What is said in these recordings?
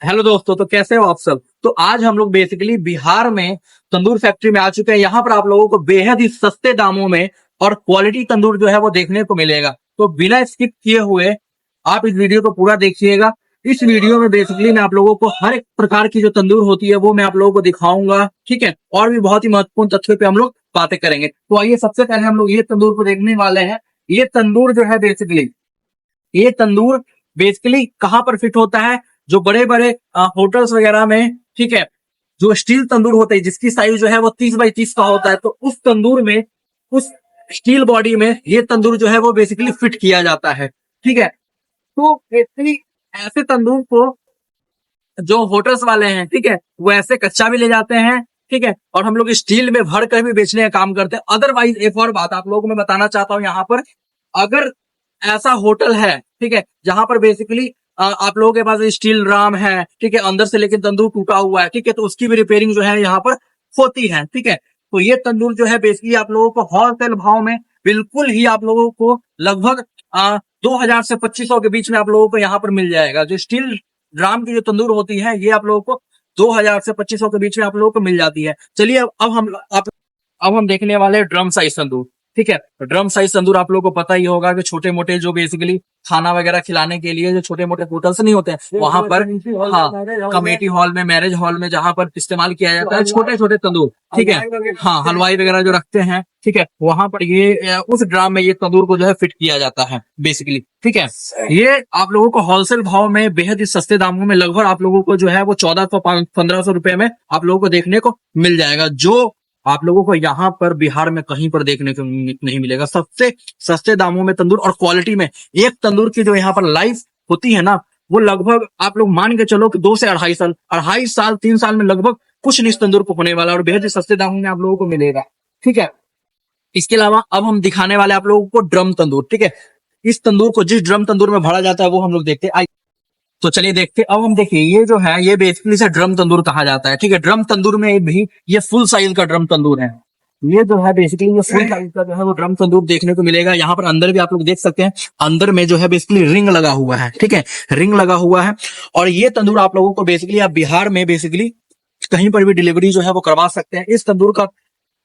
Hello दोस्तों, तो कैसे हो आप सब। तो आज हम लोग बेसिकली बिहार में तंदूर फैक्ट्री में आ चुके हैं। यहाँ पर आप लोगों को बेहद ही सस्ते दामों में और क्वालिटी तंदूर जो है वो देखने को मिलेगा। तो बिना स्किप किए हुए आप इस वीडियो को पूरा देखिएगा। इस वीडियो में बेसिकली मैं आप लोगों को हर एक प्रकार की जो तंदूर होती है वो मैं आप लोगों को दिखाऊंगा, ठीक है। और भी बहुत ही महत्वपूर्ण तथ्यों पे हम लोग बातें करेंगे। तो आइए, सबसे पहले हम लोग ये तंदूर को देखने वाले हैं। ये तंदूर जो है बेसिकली कहाँ पर फिट होता है, जो बड़े बड़े होटल्स वगैरह में, ठीक है, जो स्टील तंदूर होते हैं जिसकी साइज जो है वो 30x30 का होता है, तो उस तंदूर में, उस स्टील बॉडी में ये तंदूर जो है वो बेसिकली फिट किया जाता है, ठीक है। तो बेसिकली ऐसे तंदूर को जो होटल्स वाले हैं, ठीक है, वो ऐसे कच्चा भी ले जाते हैं, ठीक है, और हम लोग स्टील में भर कर भी बेचने का काम करते हैं। अदरवाइज एक और बात आप लोगों को मैं बताना चाहता हूँ यहाँ पर, अगर ऐसा होटल है, ठीक है, जहां पर बेसिकली आप लोगों के पास स्टील ड्राम है, ठीक है, अंदर से लेकिन तंदूर टूटा हुआ है, ठीक है, तो उसकी भी रिपेयरिंग जो है यहाँ पर होती है, ठीक है। तो ये तंदूर जो है बेसिकली आप लोगों को होलसेल भाव में बिल्कुल ही आप लोगों को लगभग 2000 से 2500 के बीच में आप लोगों को यहाँ पर मिल जाएगा। जो स्टील ड्राम की जो तंदूर होती है ये आप लोगों को 2000 से 2500 के बीच में आप लोगों को मिल जाती है। चलिए अब हम देखने वाले ड्रम साइज तंदूर, ठीक है। ड्रम साइज तंदूर आप लोगों को पता ही होगा कि छोटे मोटे जो बेसिकली खाना वगैरह खिलाने के लिए जो छोटे मोटे होटल्स नहीं होते हैं वहां पर, हाँ, कमेटी हॉल में, मैरिज हॉल में जहां पर इस्तेमाल किया जाता है छोटे छोटे तंदूर, ठीक है, हाँ, हलवाई वगैरह जो रखते हैं, ठीक है, वहां पर ये उस ड्राम में ये तंदूर को जो है फिट किया जाता है बेसिकली, ठीक है। ये आप लोगों को होलसेल भाव में बेहद ही सस्ते दामों में लगभग आप लोगों को जो है वो 1400-1500 रुपए में आप लोगों को देखने को मिल जाएगा, जो आप लोगों को यहाँ पर बिहार में कहीं पर देखने को नहीं मिलेगा। सबसे सस्ते दामों में तंदूर और क्वालिटी में एक तंदूर की जो यहाँ पर लाइफ होती है ना, वो लगभग आप लोग मान के चलो कि 2 से 2.5 साल 3 साल में लगभग कुछ नहीं इस तंदूर को होने वाला, और बेहद ही सस्ते दामों में आप लोगों को मिलेगा, ठीक है। इसके अलावा अब हम दिखाने वाले आप लोगों को ड्रम तंदूर, ठीक है। इस तंदूर को जिस ड्रम तंदूर में भरा जाता है वो हम लोग देखते हैं। तो चलिए देखते, अब हम देखिए ये जो है ये बेसिकली से ड्रम तंदूर कहा जाता है, ठीक है। ड्रम तंदूर में भी ये फुल साइज का ड्रम तंदूर है। ये जो है बेसिकली ये फुल साइज का जो है वो ड्रम तंदूर देखने को मिलेगा। यहाँ पर अंदर भी आप लोग देख सकते हैं, अंदर में जो है बेसिकली रिंग लगा हुआ है, ठीक है, रिंग लगा हुआ है। और ये तंदूर आप लोगों को बेसिकली आप बिहार में बेसिकली कहीं पर भी डिलीवरी जो है वो करवा सकते हैं। इस तंदूर का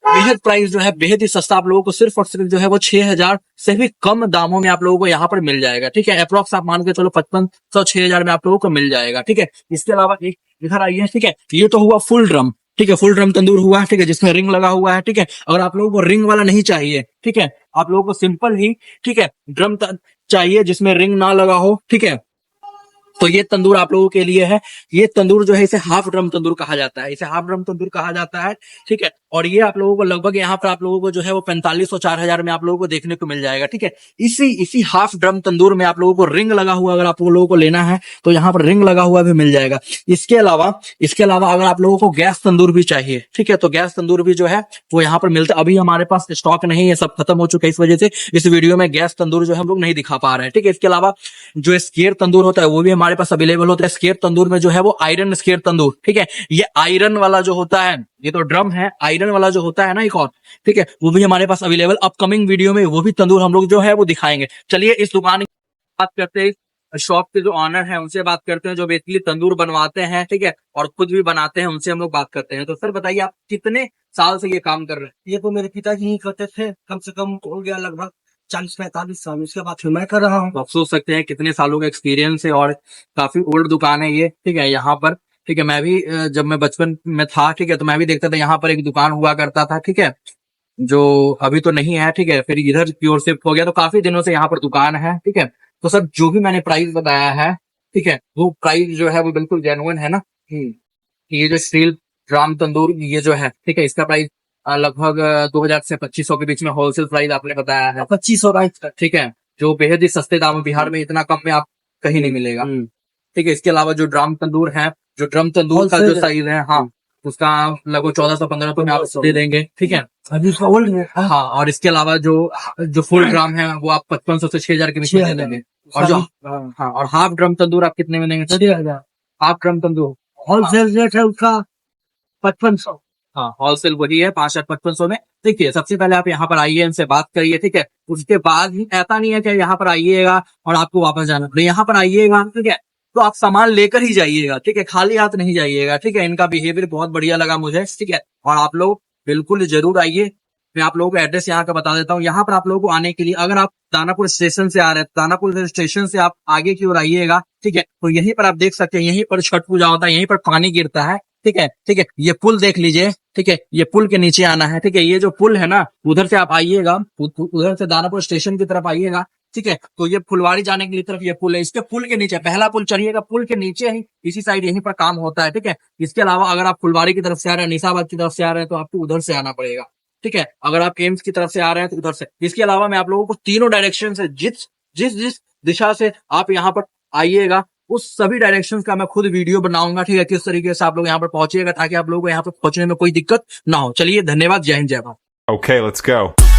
बेहद प्राइस जो है बेहद ही सस्ता आप लोगों को सिर्फ और सिर्फ जो है वो 6000 से भी कम दामों में आप लोगों को यहाँ पर मिल जाएगा, ठीक है। अप्रोक्स आप मान के चलो 5500-6000 में आप लोगों को मिल जाएगा, ठीक है। इसके अलावा एक इधर आइए, ठीक है, ये तो हुआ फुल ड्रम, ठीक है, फुल ड्रम तंदूर हुआ, ठीक है, जिसमें रिंग लगा हुआ है, ठीक है। अगर आप लोगों को रिंग वाला नहीं चाहिए, ठीक है, आप लोगों को सिंपल ही, ठीक है, ड्रम चाहिए जिसमें रिंग ना लगा हो, ठीक है, तो ये तंदूर आप लोगों के लिए है। ये तंदूर जो है इसे हाफ ड्रम तंदूर कहा जाता है, इसे हाफ ड्रम तंदूर कहा जाता है, ठीक है। और ये आप लोगों को लगभग यहाँ पर आप लोगों को जो है वो 4500-4000 में आप लोगों को देखने को मिल जाएगा, ठीक है। इसी हाफ ड्रम तंदूर में आप लोगों को रिंग लगा हुआ अगर आप लोगों को लेना है तो यहाँ पर रिंग लगा हुआ भी मिल जाएगा। इसके अलावा अगर आप लोगों को गैस तंदूर भी चाहिए, ठीक है, तो गैस तंदूर भी जो है वो यहाँ पर मिलता है। अभी हमारे पास स्टॉक नहीं है, सब खत्म हो चुका है, इस वजह से इस वीडियो में गैस तंदूर जो है हम लोग नहीं दिखा पा रहे हैं, ठीक है। इसके अलावा जो स्केयर तंदूर होता है वो भी हमारे पास अवेलेबल होता है। स्केयर तंदूर में जो है वो आयरन स्केयर तंदूर, ठीक है, ये आयरन वाला जो होता है, ये तो ड्रम है, आयरन वाला जो होता है ना एक और, ठीक है, वो भी हमारे पास अवेलेबल। अपकमिंग वीडियो में वो भी तंदूर हम लोग जो है वो दिखाएंगे। चलिए इस दुकान की बात करते हैं, शॉप के जो ऑनर है उनसे बात करते हैं, जो बेसिकली तंदूर बनवाते हैं, ठीक है, और खुद भी बनाते हैं, उनसे हम लोग बात करते हैं। तो सर बताइए, आप कितने साल से ये काम कर रहे हैं। ये तो मेरे पिताजी ही करते थे, कम से कम हो गया लगभग 40-45 साल, उसके बाद फिर मैं कर रहा हूँ। आप सोच सकते हैं कितने सालों का एक्सपीरियंस है, और काफी ओल्ड दुकान है ये, ठीक है, यहाँ पर, ठीक है। मैं भी जब मैं बचपन में था, ठीक है, तो मैं भी देखता था यहाँ पर एक दुकान हुआ करता था, ठीक है, जो अभी तो नहीं है, ठीक है, फिर इधर की ओर शिफ्ट हो गया, तो काफी दिनों से यहाँ पर दुकान है, ठीक है। तो सर जो भी मैंने प्राइस बताया है, ठीक है, वो प्राइस जो है वो बिल्कुल जेन्युइन है ना। ये जो स्टील ड्राम तंदूर ये जो है, ठीक है, इसका प्राइस लगभग 2000 से 2500 के बीच में होलसेल प्राइस आपने बताया है, 2500 राइट, ठीक है, जो बेहद ही सस्ते दाम बिहार में इतना कम में आप कहीं नहीं मिलेगा, ठीक है। इसके अलावा जो ड्रम तंदूर है, जो ड्रम तंदूर का जो साइज है, हाँ, उसका लगभग 1400-1500 में आप दे देंगे, ठीक है, अभी उसका ओल्ड है। हाँ। और इसके अलावा जो फुल ड्रम है वो आप 5500 से 6000 के बीच में दे देंगे। और जो हाँ, और हाफ ड्रम तंदूर आप कितने में देंगे। 3000 हाफ ड्रम तंदूर होलसेल रेट है उसका 5500। हाँ, होलसेल वही है 5500 में। देखिए, सबसे पहले आप यहाँ पर आइए, इनसे बात करिए, ठीक है। उसके बाद ऐसा नहीं है कि यहाँ पर आइएगा और आपको वापस जाना, यहाँ पर आइएगा, ठीक है, तो आप सामान लेकर ही जाइएगा, ठीक है, खाली हाथ नहीं जाइएगा, ठीक है। इनका बिहेवियर बहुत बढ़िया लगा मुझे, ठीक है। और आप लोग बिल्कुल जरूर आइए। मैं आप लोगों को एड्रेस यहाँ का बता देता हूँ। यहाँ पर आप लोगों को आने के लिए, अगर आप दानापुर स्टेशन से आ रहे हैं, दानापुर स्टेशन से आप आगे की ओर आइएगा, ठीक है, तो यहीं पर आप देख सकते हैं, यहीं पर छठ पूजा होता है, यहीं पर पानी गिरता है, ठीक है, ठीक है। ये पुल देख लीजिए, ठीक है, ये पुल के नीचे आना है, ठीक है। ये जो पुल है ना, उधर से आप आइएगा, उधर से दानापुर स्टेशन की तरफ आइएगा, ठीक है। तो ये फुलवारी जाने की तरफ ये पुल है, इसके पुल के नीचे पहला पुल चढ़िएगा, पुल के नीचे ही इसी साइड यहीं पर काम होता है, ठीक है। इसके अलावा अगर आप फुलवारी की तरफ से आ रहे हैं, निशाबाद की तरफ से आ रहे हैं, तो आपको उधर से आना पड़ेगा, ठीक है। अगर आप एम्स की तरफ से आ रहे हैं तो उधर से। इसके अलावा मैं आप लोगों को तीनों डायरेक्शन से जिस जिस जिस दिशा से आप यहाँ पर आइएगा, उस सभी डायरेक्शन का मैं खुद वीडियो बनाऊंगा, ठीक है, किस तरीके से आप लोग यहाँ पर पहुंचिएगा, ताकि आप लोगों को यहाँ पर पहुंचने में कोई दिक्कत ना हो। चलिए, धन्यवाद, जय हिंद, जय भारत। Okay, let's go.